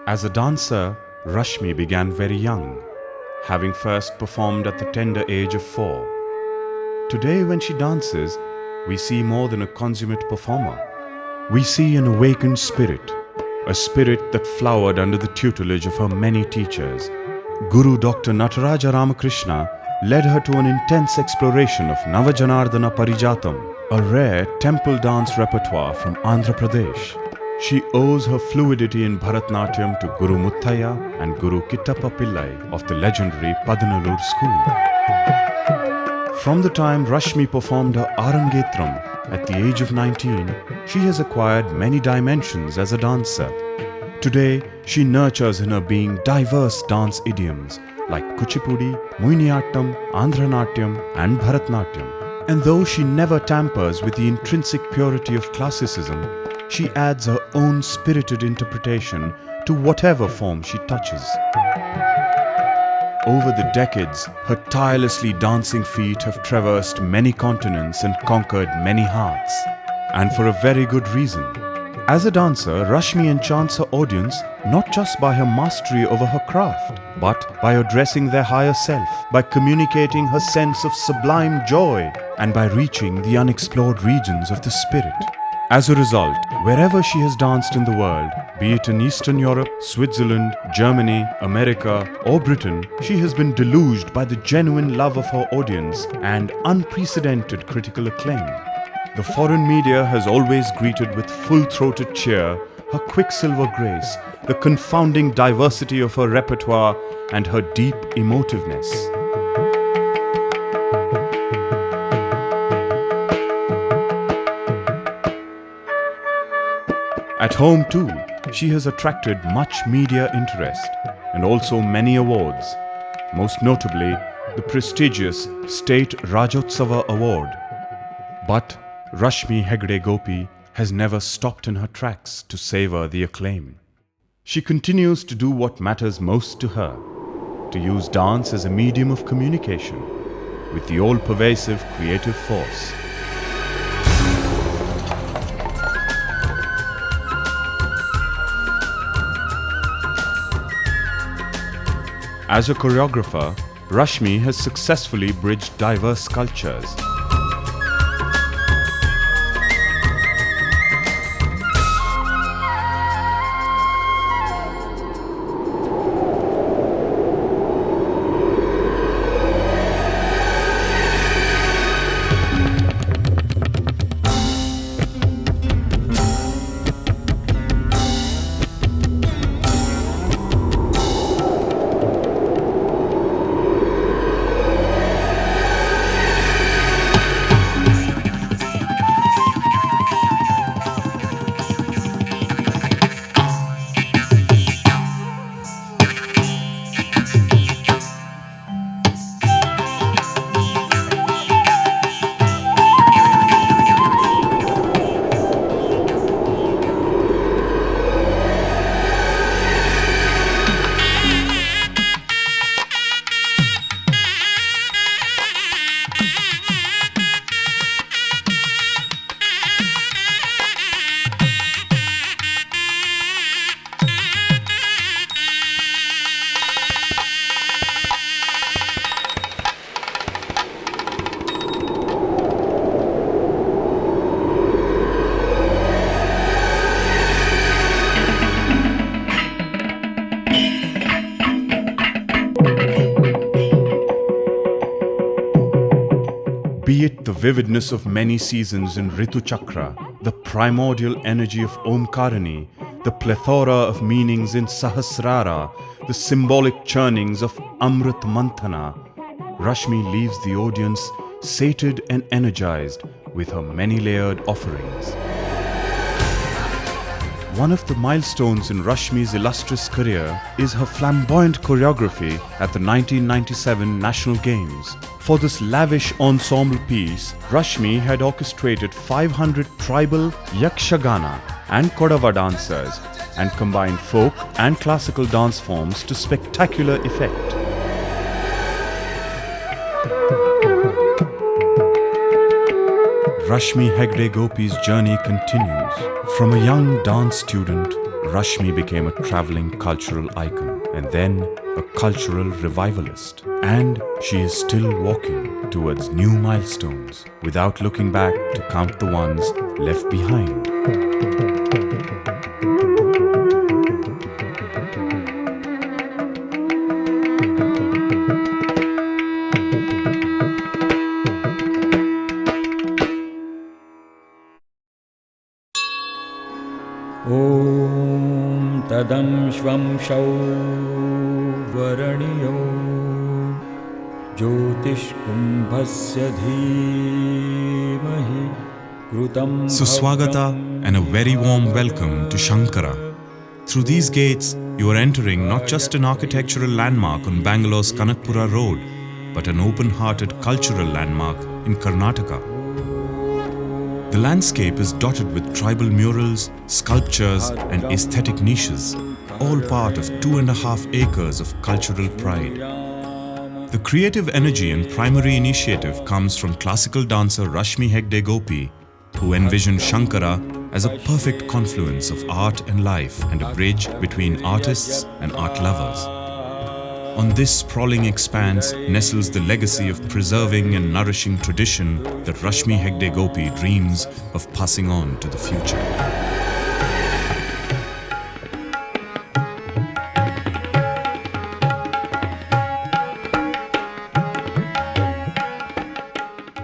As a dancer, Rashme began very young, having first performed at the tender age of 4. Today, when she dances, we see more than a consummate performer. We see an awakened spirit, a spirit that flowered under the tutelage of her many teachers. Guru Dr. Nataraja Ramakrishna led her to an intense exploration of Navajanardana Parijatam, a rare temple dance repertoire from Andhra Pradesh. She owes her fluidity in Bharatnatyam to Guru Muttaya and Guru Kittappa Pillai of the legendary Padanallur school. From the time Rashme performed her Arangetram at the age of 19, she has acquired many dimensions as a dancer. Today, she nurtures in her being diverse dance idioms like Kuchipudi, Mohiniyattam, Andhranatyam and Bharatnatyam. And though she never tampers with the intrinsic purity of classicism, she adds her own spirited interpretation to whatever form she touches. Over the decades, her tirelessly dancing feet have traversed many continents and conquered many hearts. And for a very good reason. As a dancer, Rashme enchants her audience not just by her mastery over her craft, but by addressing their higher self, by communicating her sense of sublime joy, and by reaching the unexplored regions of the spirit. As a result, wherever she has danced in the world, be it in Eastern Europe, Switzerland, Germany, America or Britain, she has been deluged by the genuine love of her audience and unprecedented critical acclaim. The foreign media has always greeted with full-throated cheer her quicksilver grace, the confounding diversity of her repertoire and her deep emotiveness. At home too, she has attracted much media interest and also many awards, most notably the prestigious State Rajotsava Award. But Rashme Hegde Gopi has never stopped in her tracks to savor the acclaim. She continues to do what matters most to her, to use dance as a medium of communication with the all-pervasive creative force. As a choreographer, Rashme has successfully bridged diverse cultures. Be it the vividness of many seasons in Ritu Chakra, the primordial energy of Omkarani, the plethora of meanings in Sahasrara, the symbolic churnings of Amrit Manthana, Rashme leaves the audience sated and energized with her many-layered offerings. One of the milestones in Rashme's illustrious career is her flamboyant choreography at the 1997 National Games. For this lavish ensemble piece, Rashme had orchestrated 500 tribal Yakshagana and Kodava dancers and combined folk and classical dance forms to spectacular effect. Rashme Hegde Gopi's journey continues. From a young dance student Rashme became a traveling cultural icon and then a cultural revivalist. And she is still walking towards new milestones without looking back to count the ones left behind. ॐ तदं श्वं शौ वरणियो ज्योतिष्कुम्भस्य धीमहि कृतं Suswagata and a very warm welcome to Shankara. Through these gates, you are entering not just an architectural landmark on Bangalore's Kanakpura Road, but an open-hearted cultural landmark in Karnataka. The landscape is dotted with tribal murals, sculptures and aesthetic niches, all part of 2.5 acres of cultural pride. The creative energy and primary initiative comes from classical dancer Rashme Hegde Gopi, who envisioned Shankara as a perfect confluence of art and life and a bridge between artists and art lovers. On this sprawling expanse nestles the legacy of preserving and nourishing tradition that Rashme Hegde Gopi dreams of passing on to the future.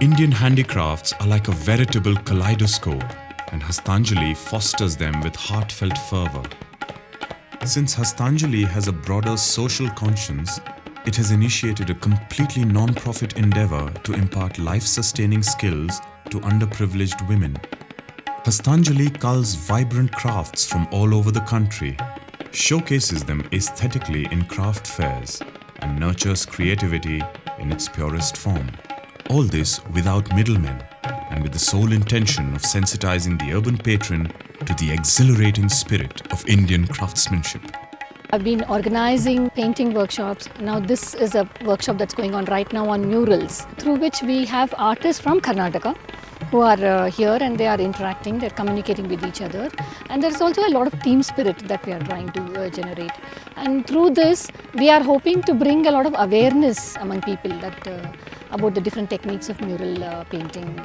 Indian handicrafts are like a veritable kaleidoscope, and Hastanjali fosters them with heartfelt fervor. Since Hastanjali has a broader social conscience, it has initiated a completely non-profit endeavor to impart life-sustaining skills to underprivileged women. Hastanjali culls vibrant crafts from all over the country, showcases them aesthetically in craft fairs, and nurtures creativity in its purest form. All this without middlemen, and with the sole intention of sensitizing the urban patron to the exhilarating spirit of Indian craftsmanship. I've been organizing painting workshops. Now this is a workshop that's going on right now on murals, through which we have artists from Karnataka who are here and they are interacting, they're communicating with each other. And there's also a lot of team spirit that we are trying to generate. And through this, we are hoping to bring a lot of awareness among people that about the different techniques of mural painting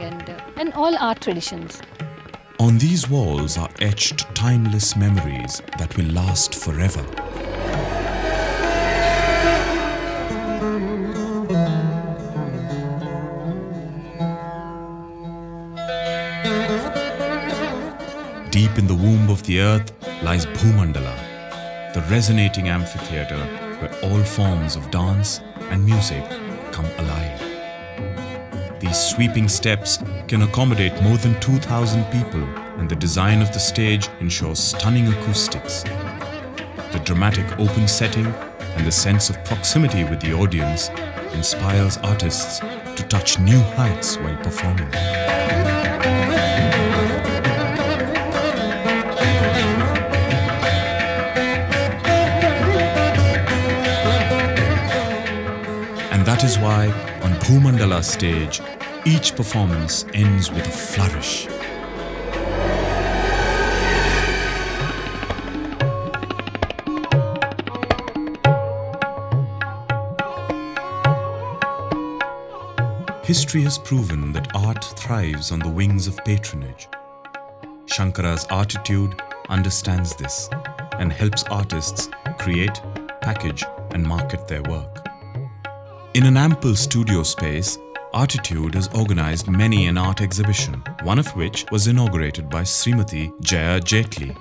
and all art traditions. On these walls are etched timeless memories that will last forever. Deep in the womb of the earth lies Bhumandala, the resonating amphitheatre where all forms of dance and music come alive. These sweeping steps can accommodate more than 2,000 people, and the design of the stage ensures stunning acoustics. The dramatic open setting and the sense of proximity with the audience inspires artists to touch new heights while performing. And that is why on Bhumandala stage, each performance ends with a flourish. History has proven that art thrives on the wings of patronage. Shankara's Artitude understands this and helps artists create, package, and market their work. In an ample studio space, Artitude has organized many an art exhibition, one of which was inaugurated by Srimati Jaya Jetli.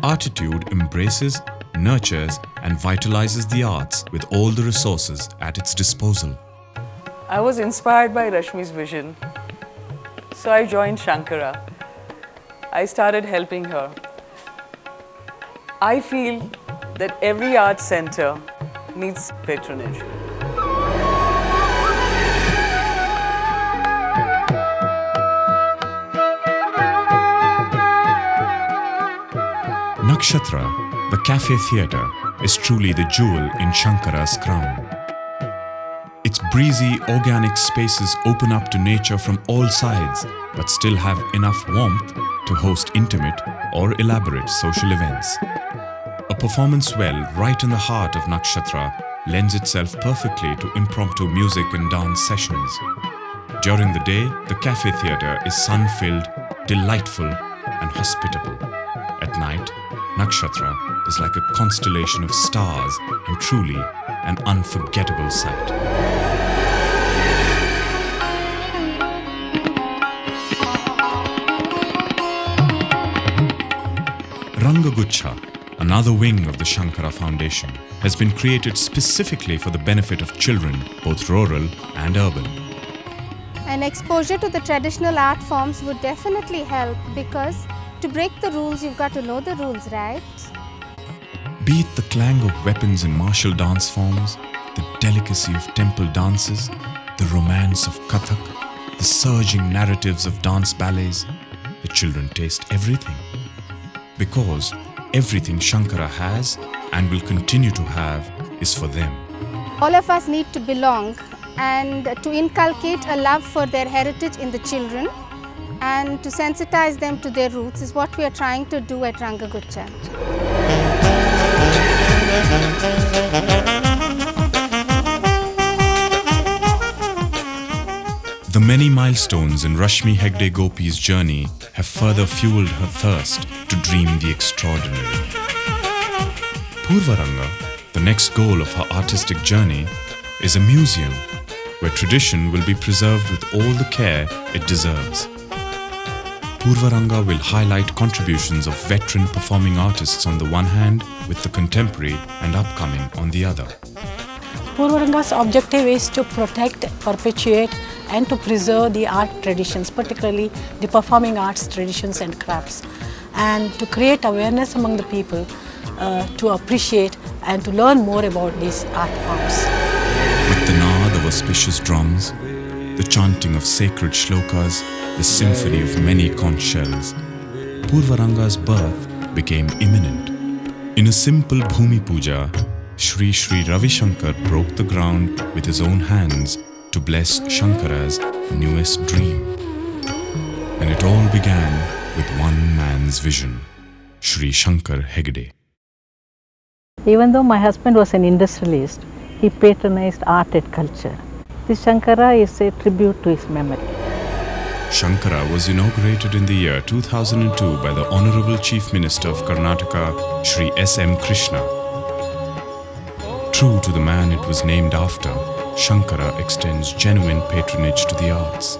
Artitude embraces, nurtures, and vitalizes the arts with all the resources at its disposal. I was inspired by Rashmi's vision, so I joined Shankara. I started helping her. I feel that every art center needs patronage. Nakshatra, the cafe theatre, is truly the jewel in Shankara's crown. Its breezy, organic spaces open up to nature from all sides, but still have enough warmth to host intimate or elaborate social events. A performance well right in the heart of Nakshatra lends itself perfectly to impromptu music and dance sessions. During the day, the cafe theatre is sun-filled, delightful and hospitable. At night, Nakshatra is like a constellation of stars and truly an unforgettable sight. Rangagucha, another wing of the Shankara Foundation, has been created specifically for the benefit of children, both rural and urban. An exposure to the traditional art forms would definitely help, because to break the rules, you've got to know the rules, right? Be it the clang of weapons in martial dance forms, the delicacy of temple dances, the romance of Kathak, the surging narratives of dance ballets, the children taste everything. Because everything Shankara has and will continue to have is for them. All of us need to belong and to inculcate a love for their heritage in the children and to sensitize them to their roots is what we are trying to do at Rangagucha. The many milestones in Rashme Hegde Gopi's journey have further fueled her thirst to dream the extraordinary. Purvaranga, the next goal of her artistic journey, is a museum where tradition will be preserved with all the care it deserves. Purvaranga will highlight contributions of veteran performing artists on the one hand, with the contemporary and upcoming on the other. Purvaranga's objective is to protect, perpetuate and to preserve the art traditions, particularly the performing arts traditions and crafts, and to create awareness among the people to appreciate and to learn more about these art forms. With the naad of auspicious drums, the chanting of sacred shlokas, the symphony of many conch shells, Purvaranga's birth became imminent. In a simple Bhumi Puja, Shri Shri Ravi Shankar broke the ground with his own hands to bless Shankara's newest dream. And it all began with one man's vision, Shri Shankar Hegde. Even though my husband was an industrialist, he patronized art and culture. This Shankara is a tribute to his memory. Shankara was inaugurated in the year 2002 by the Honorable Chief Minister of Karnataka, Shri S.M. Krishna. True to the man it was named after, Shankara extends genuine patronage to the arts.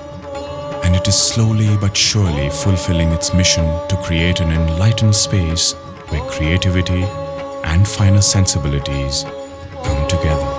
And it is slowly but surely fulfilling its mission to create an enlightened space where creativity and finer sensibilities come together.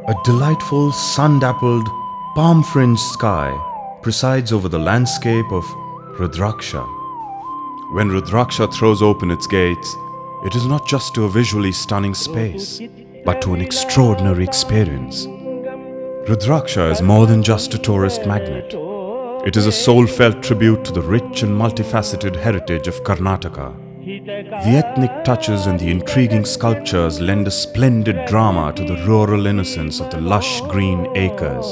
A delightful, sun-dappled, palm-fringed sky presides over the landscape of Rudraksha. When Rudraksha throws open its gates, it is not just to a visually stunning space, but to an extraordinary experience. Rudraksha is more than just a tourist magnet. It is a soul-felt tribute to the rich and multifaceted heritage of Karnataka. The ethnic touches and the intriguing sculptures lend a splendid drama to the rural innocence of the lush green acres.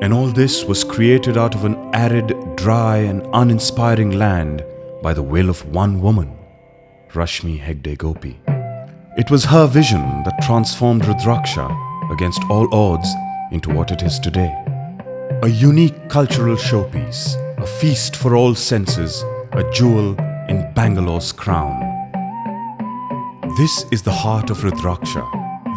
And all this was created out of an arid, dry and uninspiring land by the will of one woman, Rashme Hegde Gopi. It was her vision that transformed Rudraksha against all odds into what it is today. A unique cultural showpiece, a feast for all senses, a jewel in Bangalore's crown. This is the heart of Rudraksha,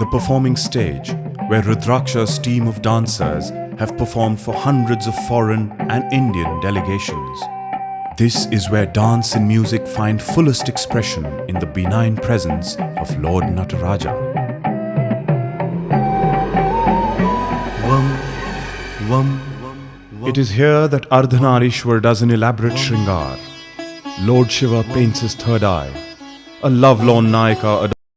the performing stage, where Rudraksha's team of dancers have performed for hundreds of foreign and Indian delegations. This is where dance and music find fullest expression in the benign presence of Lord Nataraja. It is here that Ardhanarishwar does an elaborate shringar. Lord Shiva paints his third eye. A lovelorn Nayaka